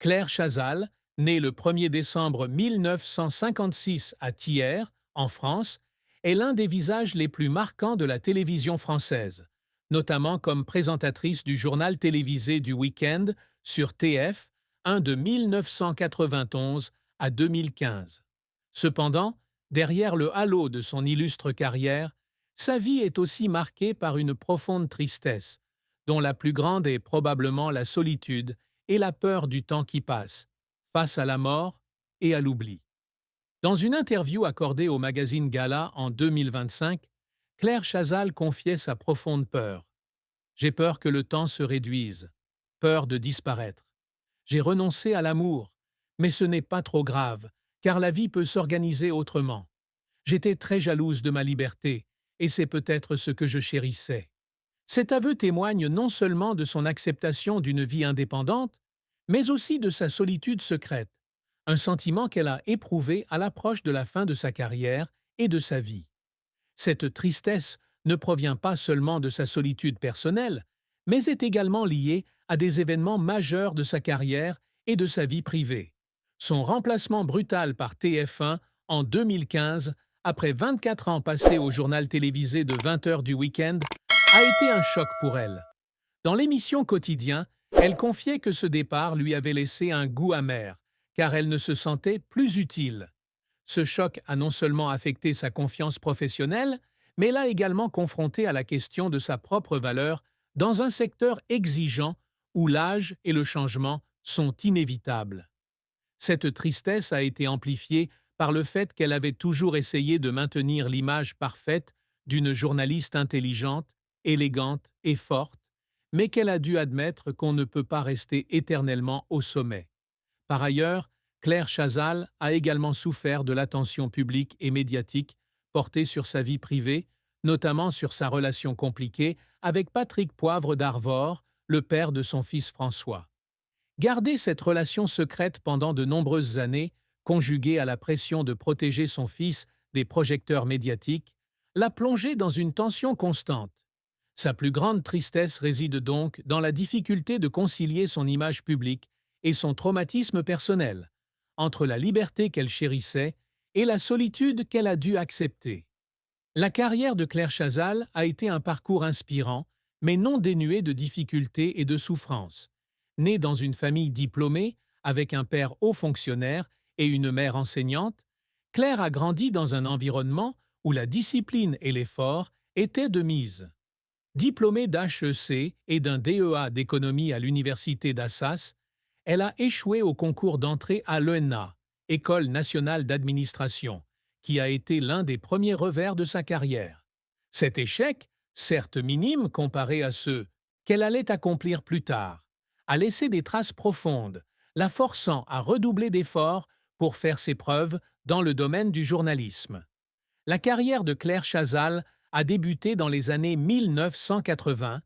Claire Chazal, née le 1er décembre 1956 à Thiers, en France, est l'un des visages les plus marquants de la télévision française, notamment comme présentatrice du journal télévisé du week-end sur TF1 de 1991 à 2015. Cependant, derrière le halo de son illustre carrière, sa vie est aussi marquée par une profonde tristesse, dont la plus grande est probablement la solitude et la peur du temps qui passe, face à la mort et à l'oubli. Dans une interview accordée au magazine Gala en 2025, Claire Chazal confiait sa profonde peur. J'ai peur que le temps se réduise, peur de disparaître. J'ai renoncé à l'amour, mais ce n'est pas trop grave, car la vie peut s'organiser autrement. J'étais très jalouse de ma liberté, et c'est peut-être ce que je chérissais. Cet aveu témoigne non seulement de son acceptation d'une vie indépendante, mais aussi de sa solitude secrète, un sentiment qu'elle a éprouvé à l'approche de la fin de sa carrière et de sa vie. Cette tristesse ne provient pas seulement de sa solitude personnelle, mais est également liée à des événements majeurs de sa carrière et de sa vie privée. Son remplacement brutal par TF1 en 2015, après 24 ans passés au journal télévisé de 20 heures du week-end, a été un choc pour elle. Dans l'émission Quotidien, elle confiait que ce départ lui avait laissé un goût amer, car elle ne se sentait plus utile. Ce choc a non seulement affecté sa confiance professionnelle, mais l'a également confrontée à la question de sa propre valeur dans un secteur exigeant où l'âge et le changement sont inévitables. Cette tristesse a été amplifiée par le fait qu'elle avait toujours essayé de maintenir l'image parfaite d'une journaliste intelligente, élégante et forte, mais qu'elle a dû admettre qu'on ne peut pas rester éternellement au sommet. Par ailleurs, Claire Chazal a également souffert de l'attention publique et médiatique portée sur sa vie privée, notamment sur sa relation compliquée avec Patrick Poivre d'Arvor, le père de son fils François. Garder cette relation secrète pendant de nombreuses années, conjuguée à la pression de protéger son fils des projecteurs médiatiques, l'a plongée dans une tension constante. Sa plus grande tristesse réside donc dans la difficulté de concilier son image publique et son traumatisme personnel, entre la liberté qu'elle chérissait et la solitude qu'elle a dû accepter. La carrière de Claire Chazal a été un parcours inspirant, mais non dénué de difficultés et de souffrances. Née dans une famille diplômée, avec un père haut fonctionnaire et une mère enseignante, Claire a grandi dans un environnement où la discipline et l'effort étaient de mise. Diplômée d'HEC et d'un DEA d'économie à l'université d'Assas, elle a échoué au concours d'entrée à l'ENA, École nationale d'administration, qui a été l'un des premiers revers de sa carrière. Cet échec, certes minime comparé à ceux qu'elle allait accomplir plus tard, a laissé des traces profondes, la forçant à redoubler d'efforts pour faire ses preuves dans le domaine du journalisme. La carrière de Claire Chazal a débuté dans les années 1980,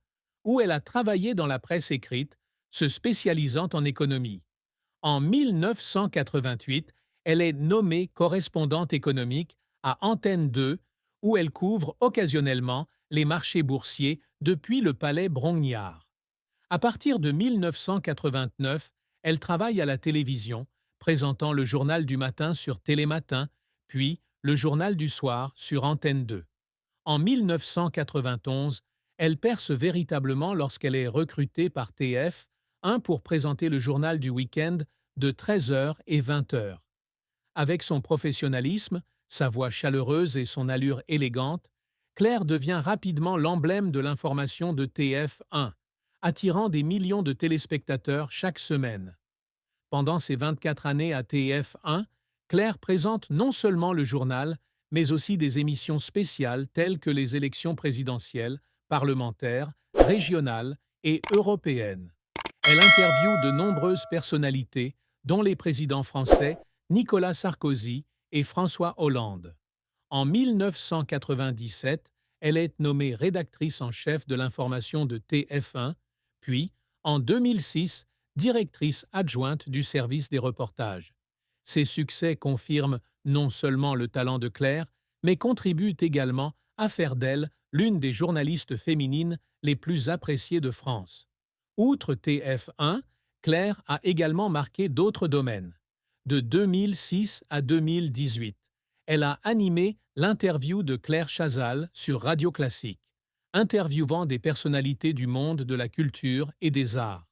où elle a travaillé dans la presse écrite, se spécialisant en économie. En 1988, elle est nommée correspondante économique à Antenne 2, où elle couvre occasionnellement les marchés boursiers depuis le palais Brongniart. À partir de 1989, elle travaille à la télévision, présentant le journal du matin sur Télématin, puis le journal du soir sur Antenne 2. En 1991, elle perce véritablement lorsqu'elle est recrutée par TF1 pour présenter le journal du week-end de 13 heures et 20 heures. Avec son professionnalisme, sa voix chaleureuse et son allure élégante, Claire devient rapidement l'emblème de l'information de TF1, attirant des millions de téléspectateurs chaque semaine. Pendant ses 24 années à TF1, Claire présente non seulement le journal, mais aussi des émissions spéciales telles que les élections présidentielles, parlementaires, régionales et européennes. Elle interviewe de nombreuses personnalités, dont les présidents français Nicolas Sarkozy et François Hollande. En 1997, elle est nommée rédactrice en chef de l'information de TF1, puis, en 2006, directrice adjointe du service des reportages. Ces succès confirment non seulement le talent de Claire, mais contribuent également à faire d'elle l'une des journalistes féminines les plus appréciées de France. Outre TF1, Claire a également marqué d'autres domaines. De 2006 à 2018, elle a animé l'interview de Claire Chazal sur Radio Classique, interviewant des personnalités du monde de la culture et des arts.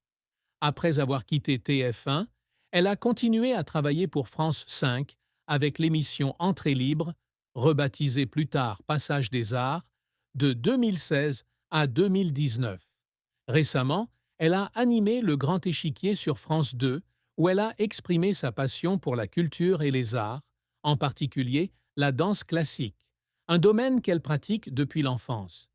Après avoir quitté TF1, elle a continué à travailler pour France 5 avec l'émission Entrée libre, rebaptisée plus tard Passage des Arts, de 2016 à 2019. Récemment, elle a animé Le Grand Échiquier sur France 2, où elle a exprimé sa passion pour la culture et les arts, en particulier la danse classique, un domaine qu'elle pratique depuis l'enfance.